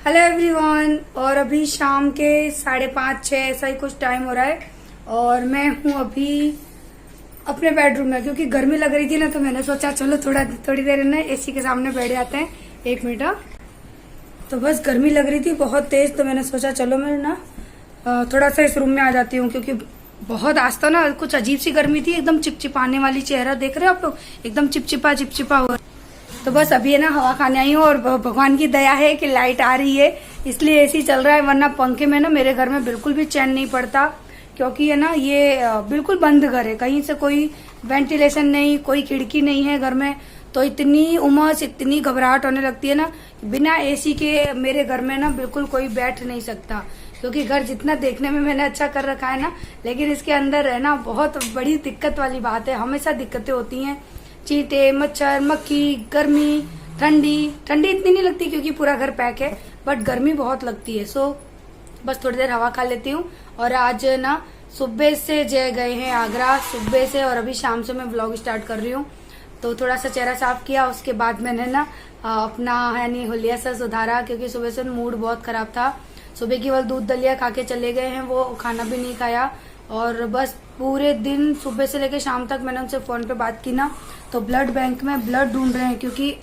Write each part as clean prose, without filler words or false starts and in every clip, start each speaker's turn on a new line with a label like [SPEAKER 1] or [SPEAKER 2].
[SPEAKER 1] Hello everyone. और अभी शाम के 5:30-6 ऐसा ही कुछ टाइम हो रहा है और मैं हूँ अभी अपने बेडरूम में, क्योंकि गर्मी लग रही थी ना, तो मैंने सोचा चलो थोड़ी देर ना एसी के सामने बैठ जाते हैं 1 मिनट। तो बस गर्मी लग रही थी बहुत तेज, तो मैंने सोचा चलो मैं ना थोड़ा सा इस रूम में आ जाती हूँ, क्योंकि बहुत आज तो ना कुछ अजीब सी गर्मी थी, एकदम चिपचिपाने वाली। चेहरा देख रहे हो आप लोग, एकदम चिपचिपा हो। तो बस अभी है ना हवा खाने आई हूँ और भगवान की दया है कि लाइट आ रही है, इसलिए एसी चल रहा है, वरना पंखे में ना मेरे घर में बिल्कुल भी चैन नहीं पड़ता, क्योंकि है ना ये बिल्कुल बंद घर है, कहीं से कोई वेंटिलेशन नहीं, कोई खिड़की नहीं है घर में। तो इतनी उमस, इतनी घबराहट होने लगती है ना, बिना एसी के मेरे घर में ना बिल्कुल कोई बैठ नहीं सकता, क्योंकि घर जितना देखने में मैंने अच्छा कर रखा है ना, लेकिन इसके अंदर है ना बहुत बड़ी दिक्कत वाली बात है। हमेशा दिक्कतें होती हैं, चींटे, मच्छर, मक्खी, गर्मी, ठंडी इतनी नहीं लगती क्योंकि पूरा घर पैक है, बट गर्मी बहुत लगती है। सो बस थोड़ी देर हवा खा लेती हूँ। और आज ना सुबह से जय गए हैं आगरा, सुबह से, और अभी शाम से मैं व्लॉग स्टार्ट कर रही हूँ। तो थोड़ा सा चेहरा साफ किया, उसके बाद मैंने ना अपना यानी हुलिया सा सुधारा, क्योंकि सुबह से मूड बहुत खराब था। सुबह केवल दूध दलिया खा के चले गए हैं, वो खाना भी नहीं खाया। और बस पूरे दिन सुबह से लेकर शाम तक मैंने उनसे फोन पे बात की ना, तो ब्लड बैंक में ब्लड ढूंढ रहे हैं, क्योंकि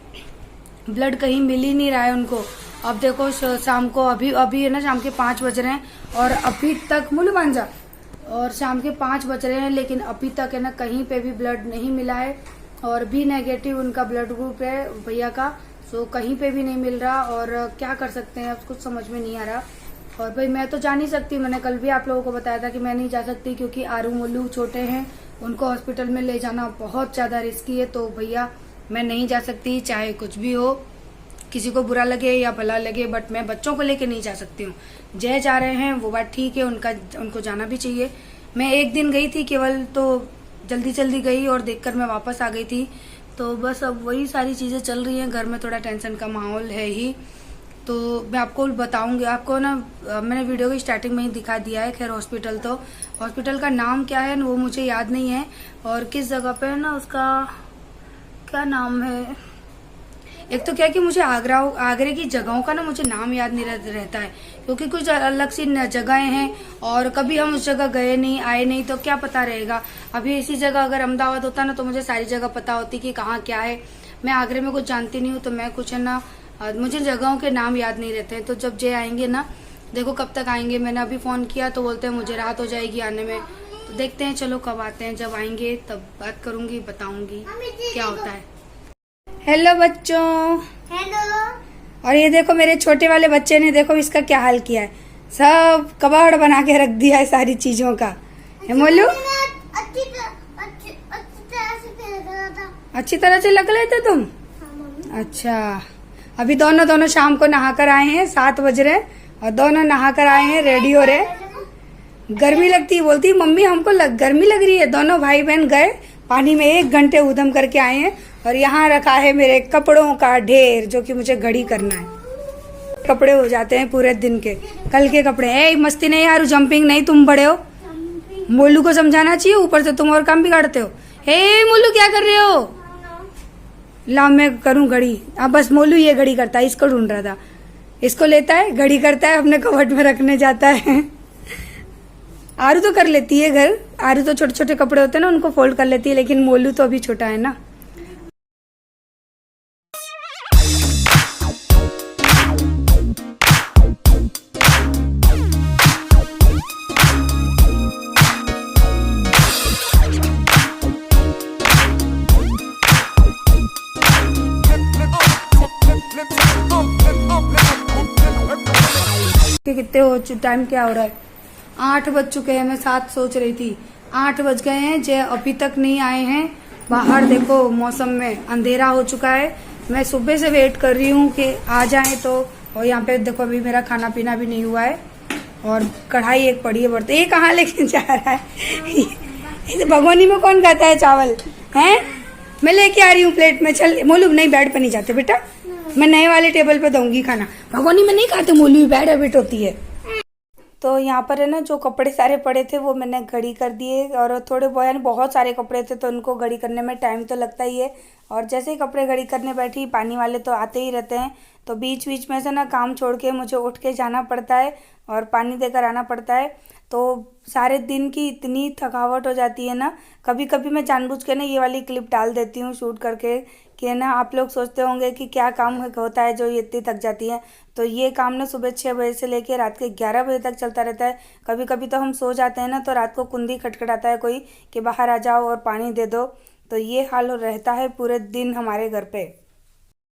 [SPEAKER 1] ब्लड कहीं मिल ही नहीं रहा है उनको। अब देखो शाम को अभी है ना शाम के 5 बज रहे हैं और अभी तक मुल्लू मांझा, और शाम के 5 बज रहे हैं, लेकिन अभी तक है ना कहीं पे भी ब्लड नहीं मिला है। और भी नेगेटिव उनका ब्लड ग्रुप है भैया का, सो कहीं पे भी नहीं मिल रहा। और क्या कर सकते हैं, अब कुछ समझ में नहीं आ रहा। और भाई मैं तो जा नहीं सकती, मैंने कल भी आप लोगों को बताया था कि मैं नहीं जा सकती, क्योंकि आरू मोलू छोटे हैं, उनको हॉस्पिटल में ले जाना बहुत ज्यादा रिस्की है। तो भैया मैं नहीं जा सकती, चाहे कुछ भी हो, किसी को बुरा लगे या भला लगे, बट मैं बच्चों को लेके नहीं जा सकती हूँ। जय जा रहे हैं वो बात ठीक है, उनको जाना भी चाहिए। मैं एक दिन गई थी केवल, तो जल्दी गई और देखकर मैं वापस आ गई थी। तो बस अब वही सारी चीजें चल रही हैं, घर में थोड़ा टेंशन का माहौल है ही। तो मैं आपको बताऊंगी, आपको ना मैंने वीडियो की स्टार्टिंग में ही दिखा दिया है। खैर हॉस्पिटल का नाम क्या है वो मुझे याद नहीं है, और किस जगह पे है ना उसका क्या नाम है। एक तो क्या कि मुझे आगरे की जगहों का ना मुझे नाम याद नहीं रहता है, क्योंकि कुछ अलग सी जगहें हैं और कभी हम उस जगह गए नहीं, आए नहीं, तो क्या पता रहेगा। अभी इसी जगह अगर अहमदाबाद होता ना तो मुझे सारी जगह पता होती कि कहाँ क्या है। मैं आगरे में कुछ जानती नहीं हूँ, तो मैं कुछ है ना मुझे जगहों के नाम याद नहीं रहते हैं। तो जब जय आएंगे ना, देखो कब तक आएंगे, मैंने अभी फोन किया तो बोलते हैं मुझे रात हो जाएगी आने में। तो देखते हैं, चलो कब आते हैं, जब आएंगे तब बात करूंगी, बताऊंगी क्या होता है। हेलो बच्चों।
[SPEAKER 2] हेलो।
[SPEAKER 1] और ये देखो मेरे छोटे वाले बच्चे ने, देखो इसका क्या हाल किया है, सब कबाड़ बना के रख दिया है सारी चीजों का। है मोलू, अच्छी तरह से लग रहे थे तुम। अच्छा, अभी दोनों शाम को नहाकर आए हैं, 7 बज रहे और दोनों नहाकर आए हैं, रेडी हो रहे। गर्मी लगती है, बोलती मम्मी हमको गर्मी लग रही है। दोनों भाई बहन गए पानी में 1 घंटे उधम करके आए हैं, और यहाँ रखा है मेरे कपड़ों का ढेर, जो कि मुझे घड़ी करना है। कपड़े हो जाते हैं पूरे दिन के, कल के कपड़े। ए मस्ती नहीं यार, जंपिंग नहीं, तुम बड़े हो, मोलू को समझाना चाहिए, ऊपर से तुम और काम बिगाड़ते हो। हे मोलू क्या कर रहे हो, ला मैं करूं घड़ी। अब बस मोलू ये घड़ी करता है, इसको ढूंढ रहा था, इसको लेता है घड़ी करता है, अपने कबर्ड में रखने जाता है। आरू तो कर लेती है घर, आरू तो छोटे छोटे कपड़े होते हैं ना उनको फोल्ड कर लेती है, लेकिन मोलू तो अभी छोटा है ना। कितने हो टाइम क्या हो रहा है, 8 बज चुके हैं। मैं 7 सोच रही थी, 8 बज गए हैं, जय अभी तक नहीं आए हैं। बाहर देखो मौसम में अंधेरा हो चुका है, मैं सुबह से वेट कर रही हूँ कि आ जाएं तो। और यहाँ पे देखो अभी मेरा खाना पीना भी नहीं हुआ है, और कढ़ाई एक पड़ी है बर्तन। ये कहाँ लेके जा रहा है, भगोनी में कौन खाता है चावल है। मैं लेके आ रही हूँ प्लेट में, चल मोलू। नहीं बेड पे नहीं जाते बेटा, मैं नए वाले टेबल पे दूंगी खाना, भगोनी में नहीं खाते मोलू, बैड हैबिट होती है। तो यहाँ पर है ना जो कपड़े सारे पड़े थे वो मैंने घड़ी कर दिए, और थोड़े बहुत सारे कपड़े थे तो उनको घड़ी करने में टाइम तो लगता ही है। और जैसे ही कपड़े घड़ी करने बैठी, पानी वाले तो आते ही रहते हैं, तो बीच बीच में से ना काम छोड़ के मुझे उठ के जाना पड़ता है और पानी देकर आना पड़ता है। तो सारे दिन की इतनी थकावट हो जाती है ना, कभी कभी मैं जानबूझ के ना ये वाली क्लिप डाल देती हूँ शूट करके कि ना आप लोग सोचते होंगे कि क्या काम होता है जो ये इतनी थक जाती है। तो ये काम ना सुबह 6 बजे से लेकर रात के 11 बजे तक चलता रहता है। कभी कभी तो हम सो जाते हैं ना, तो रात को कुंडी खटखटाता है कोई कि बाहर आ जाओ और पानी दे दो। तो ये हाल रहता है पूरे दिन हमारे घर पे।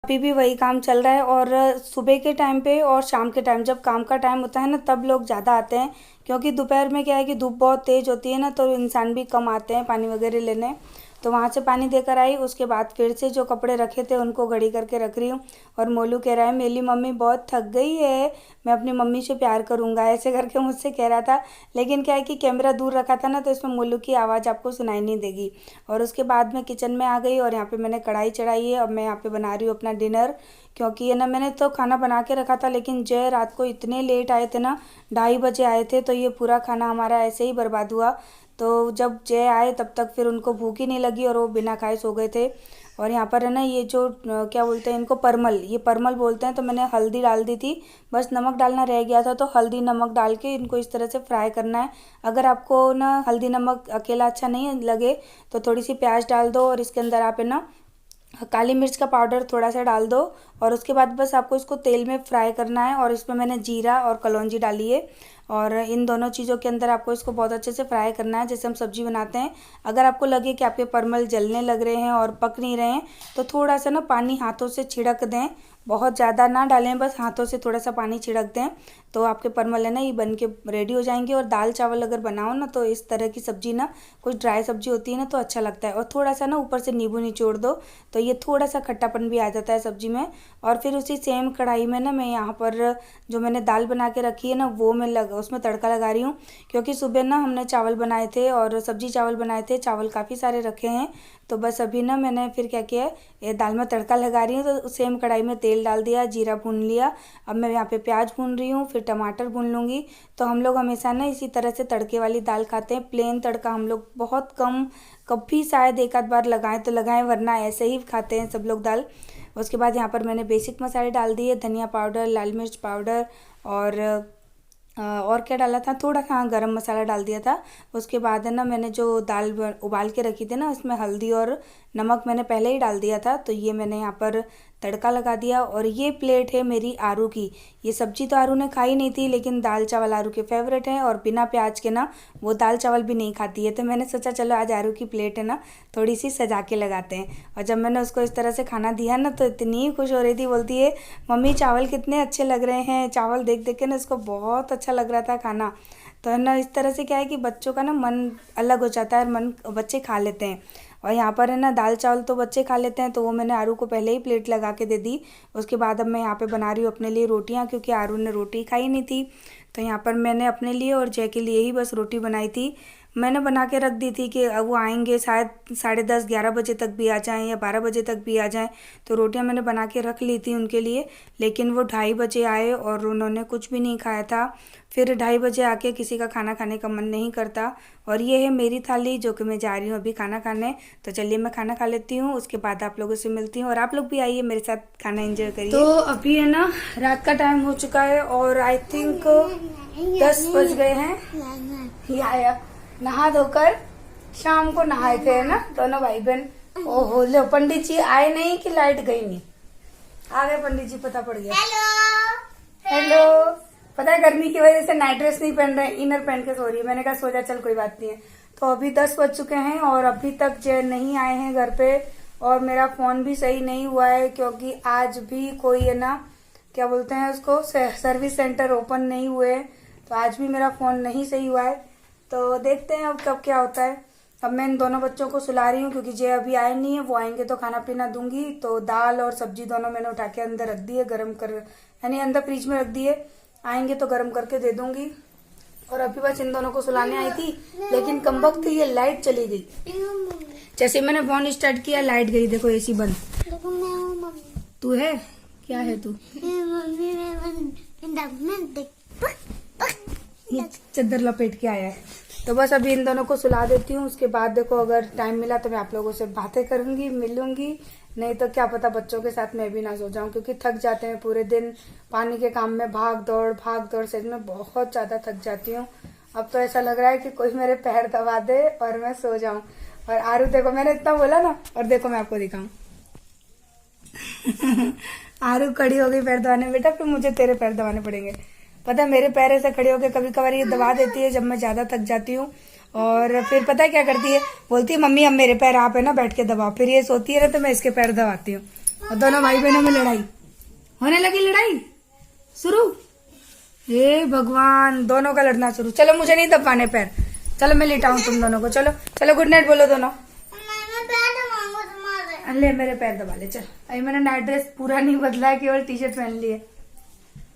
[SPEAKER 1] अभी भी वही काम चल रहा है। और सुबह के टाइम पे और शाम के टाइम जब काम का टाइम होता है ना, तब लोग ज़्यादा आते हैं, क्योंकि दोपहर में क्या है कि धूप बहुत तेज़ होती है ना, तो इंसान भी कम आते हैं पानी वगैरह लेने। तो वहाँ से पानी देकर आई, उसके बाद फिर से जो कपड़े रखे थे उनको घड़ी करके रख रही हूँ। और मोलू कह रहा है मेरी मम्मी बहुत थक गई है, मैं अपनी मम्मी से प्यार करूँगा, ऐसे करके मुझसे कह रहा था। लेकिन क्या है कि कैमरा दूर रखा था ना, तो इसमें मोलू की आवाज़ आपको सुनाई नहीं देगी। और उसके बाद मैं किचन में आ गई और यहाँ पे मैंने कढ़ाई चढ़ाई है। अब मैं यहाँ पे बना रही हूँ अपना डिनर, क्योंकि ये ना मैंने तो खाना बना के रखा था, लेकिन जय रात को इतने लेट आए थे ना, 2:30 बजे आए थे, तो ये पूरा खाना हमारा ऐसे ही बर्बाद हुआ। तो जब जय आए तब तक फिर उनको भूख ही नहीं लगी और वो बिना खाए सो गए थे। और यहाँ पर है ना ये जो क्या बोलते हैं इनको, परमल, ये परमल बोलते हैं। तो मैंने हल्दी डाल दी थी, बस नमक डालना रह गया था, तो हल्दी नमक डाल के इनको इस तरह से फ्राई करना है। अगर आपको ना हल्दी नमक अकेला अच्छा नहीं लगे तो थोड़ी सी प्याज डाल दो, और इसके अंदर आप है ना काली मिर्च का पाउडर थोड़ा सा डाल दो। और उसके बाद बस आपको इसको तेल में फ्राई करना है। और इसमें मैंने जीरा और कलौंजी डाली है, और इन दोनों चीज़ों के अंदर आपको इसको बहुत अच्छे से फ्राई करना है, जैसे हम सब्जी बनाते हैं। अगर आपको लगे कि आपके परमल जलने लग रहे हैं और पक नहीं रहे हैं, तो थोड़ा सा ना पानी हाथों से छिड़क दें, बहुत ज़्यादा ना डालें, बस हाथों से थोड़ा सा पानी छिड़क दें, तो आपके परमल है ना ये बन के रेडी हो जाएंगे। और दाल चावल अगर बनाओ ना, तो इस तरह की सब्जी ना, कुछ ड्राई सब्जी होती है ना, तो अच्छा लगता है। और थोड़ा सा ना ऊपर से नींबू निचोड़ दो, तो ये थोड़ा सा खट्टापन भी आ जाता है सब्जी में। और फिर उसी सेम कढ़ाई में ना मैं यहाँ पर जो मैंने दाल बना के रखी है ना, वो मैं उसमें तड़का लगा रही हूँ। क्योंकि सुबह ना हमने चावल बनाए थे और सब्जी चावल बनाए थे, चावल काफ़ी सारे रखे हैं। तो बस अभी ना मैंने फिर क्या किया है, ये दाल में तड़का लगा रही हूँ। तो सेम कढ़ाई में तेल डाल दिया, जीरा भून लिया। अब मैं यहाँ पे प्याज भून रही हूँ, फिर टमाटर भून लूँगी। तो हम लोग हमेशा ना इसी तरह से तड़के वाली दाल खाते हैं। प्लेन तड़का हम लोग बहुत कम, कभी शायद एक आध बार लगाएं तो लगाएं, वरना ऐसे ही खाते हैं सब लोग दाल। उसके बाद यहाँ पर मैंने बेसिक मसाले डाल दिए, धनिया पाउडर, लाल मिर्च पाउडर, और क्या डाला था, थोड़ा सा गरम मसाला डाल दिया था। उसके बाद है ना मैंने जो दाल उबाल के रखी थी ना, उसमें हल्दी और नमक मैंने पहले ही डाल दिया था। तो ये मैंने यहाँ पर तड़का लगा दिया। और ये प्लेट है मेरी आरू की। ये सब्जी तो आरू ने खाई नहीं थी, लेकिन दाल चावल आरू के फेवरेट हैं, और बिना प्याज के ना वो दाल चावल भी नहीं खाती है। तो मैंने सोचा चलो आज आरू की प्लेट है ना, थोड़ी सी सजा के लगाते हैं। और जब मैंने उसको इस तरह से खाना दिया ना, तो इतनी खुश हो रही थी, बोलती है मम्मी चावल कितने अच्छे लग रहे हैं। चावल देख देख के ना उसको बहुत अच्छा लग रहा था खाना। तो है ना इस तरह से क्या है कि बच्चों का ना मन अलग हो जाता है, और मन बच्चे खा लेते हैं। और यहाँ पर है ना दाल चावल तो बच्चे खा लेते हैं, तो वो मैंने आरू को पहले ही प्लेट लगा के दे दी। उसके बाद अब मैं यहाँ पे बना रही हूँ अपने लिए रोटियाँ, क्योंकि आरू ने रोटी खाई नहीं थी। तो यहाँ पर मैंने अपने लिए और जय के लिए ही बस रोटी बनाई थी। मैंने बना के रख दी थी कि अब वो आएंगे शायद 10:30-11 बजे तक भी आ जाएं या 12 बजे तक भी आ जाएं। तो रोटियां मैंने बना के रख ली थी उनके लिए, लेकिन वो 2:30 बजे आए और उन्होंने कुछ भी नहीं खाया था। फिर 2:30 बजे आके किसी का खाना खाने का मन नहीं करता। और ये है मेरी थाली, जो कि मैं जा रही हूँ अभी खाना खाने। तो चलिए मैं खाना खा लेती हूँ, उसके बाद आप लोगों से मिलती हूँ। और आप लोग भी आइए मेरे साथ खाना एंजॉय करिए। तो अभी है ना रात का टाइम हो चुका है, और आई थिंक 10 बज गए हैं। या नहा धोकर शाम को नहाए थे है ना दोनों भाई बहन। ओहो लो, पंडित जी आए नहीं कि लाइट गई नहीं, आ गए पंडित जी, पता पड़ गया। हेलो। पता है गर्मी की वजह से नाइट ड्रेस नहीं पहन रहे, इनर पहन के सो रही है। मैंने कहा सो जा, चल कोई बात नहीं है। तो अभी 10 बज चुके हैं और अभी तक जय नहीं आए हैं घर पे। और मेरा फोन भी सही नहीं हुआ है, क्योंकि आज भी कोई है ना क्या बोलते हैं उसको, सर्विस सेंटर ओपन नहीं हुए। तो आज भी मेरा फोन नहीं सही हुआ है। तो देखते हैं अब कब क्या होता है। अब मैं इन दोनों बच्चों को सुला रही हूँ, क्योंकि जय अभी आए नहीं है, वो आएंगे तो खाना पीना दूंगी। तो दाल और सब्जी दोनों मैंने उठा के अंदर रख दी है, गर्म कर, यानी अंदर फ्रिज में रख दिए, आएंगे तो गर्म करके दे दूंगी। और अभी बस इन दोनों को सुलाने आई थी, लेकिन कमबख्त ये लाइट चली गई। जैसे मैंने फोन स्टार्ट किया लाइट गई, देखो एसी बंद। तू है क्या है तू? चादर लपेट के आया है। तो बस अभी इन दोनों को सुला देती हूँ, उसके बाद देखो अगर टाइम मिला तो मैं आप लोगों से बातें करूंगी, मिलूंगी। नहीं तो क्या पता बच्चों के साथ मैं भी ना सो जाऊं, क्योंकि थक जाते हैं पूरे दिन पानी के काम में, भाग दौड़ से मैं बहुत ज्यादा थक जाती हूँ। अब तो ऐसा लग रहा है कि कोई मेरे पैर दबा दे और मैं सो जाऊं। और आरू देखो, मैंने इतना बोला ना, और देखो मैं आपको दिखाऊं आरू खड़ी हो गई पैर दबाने। बेटा फिर मुझे तेरे पैर दबाने पड़ेंगे। पता है मेरे पैर ऐसे खड़े होकर कभी कभार ये दबा देती है जब मैं ज्यादा थक जाती हूँ। और फिर पता है क्या करती है, बोलती है मम्मी अब मेरे पैर आप है ना बैठ के दबाओ। फिर ये सोती है ना तो मैं इसके पैर दबाती हूँ, और दोनों भाई बहनों में लड़ाई होने लगी। लड़ाई शुरू, हे भगवान, दोनों का लड़ना शुरू। चलो मुझे नहीं दबाने पैर, चलो मैं लेटाऊं तुम दोनों को। चलो चलो गुड नाइट बोलो दोनों। ले मेरे पैर दबा ले। चल अभी मैंने नाइट ड्रेस पूरा नहीं बदला है, केवल टी शर्ट पहन ली है।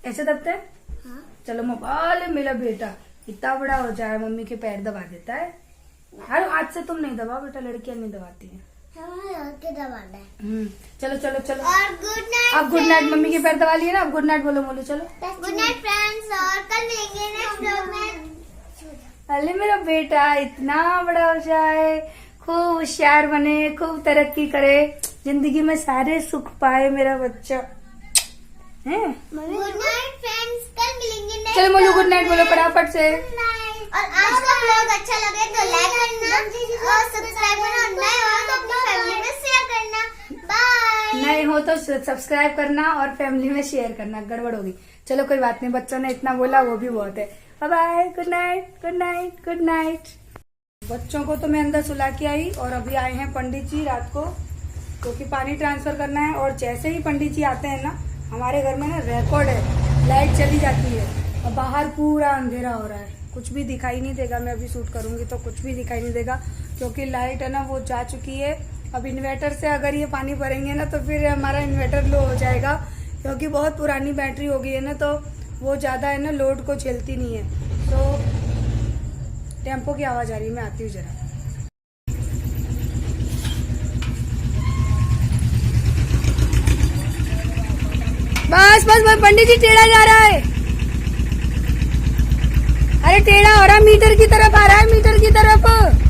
[SPEAKER 1] ऐसे दबते हैं? हाँ। चलो मोबाइल मेरा बेटा इतना बड़ा हो जाए मम्मी के पैर दबा देता है। अरे आज से तुम नहीं दबाओ बेटा, लड़कियां नहीं दबाती हैं। चलो चलो चलो,
[SPEAKER 2] और गुड नाइट।
[SPEAKER 1] अब गुड नाइट, मम्मी के पैर दबा लिए ना, अब गुड नाइट बोलो। बोलो चलो
[SPEAKER 2] गुड नाइट फ्रेंड्स, और कल मिलेंगे नेक्स्ट व्लॉग में।
[SPEAKER 1] अरे मेरा बेटा इतना बड़ा हो जाए, खूब होशियार बने, खूब तरक्की करे, जिंदगी में सारे सुख पाए मेरा बच्चा है।
[SPEAKER 2] गुड नाइट फ्रेंड्स, कल मिलेंगे नेक्स्ट।
[SPEAKER 1] चलो बोलो गुड नाइट बोलो फटाफट से।
[SPEAKER 2] और आज का व्लॉग अच्छा लगे तो लाइक करना और सब्सक्राइब करना, नए हो तो अपनी फैमिली में शेयर करना। बाय।
[SPEAKER 1] नए हो तो सब्सक्राइब करना और फैमिली में शेयर करना। गड़बड़ होगी, चलो कोई बात नहीं, बच्चों ने इतना बोला वो भी बहुत है। Bye bye, good night good night good night. बच्चों को तो मैं अंदर सुला के आई, और अभी आए हैं पंडित जी रात को, क्योंकि पानी ट्रांसफर करना है। और जैसे ही पंडित जी आते हैं ना, हमारे घर में ना रिकॉर्ड है, लाइट चली जाती है और बाहर पूरा अंधेरा हो रहा है, कुछ भी दिखाई नहीं देगा। मैं अभी शूट करूंगी तो कुछ भी दिखाई नहीं देगा, क्योंकि लाइट है ना वो जा चुकी है। अब इन्वर्टर से अगर ये पानी भरेंगे ना तो फिर हमारा इन्वर्टर लो हो जाएगा, क्योंकि बहुत पुरानी बैटरी हो गई है ना, तो वो ज्यादा है ना लोड को झेलती नहीं है। तो टेम्पो की आवाज आ रही है, मैं आती हूँ जरा। बस बस बस, पंडित जी टेढ़ा जा रहा है। अरे टेढ़ा हो रहा, मीटर की तरफ आ रहा है, मीटर की तरफ।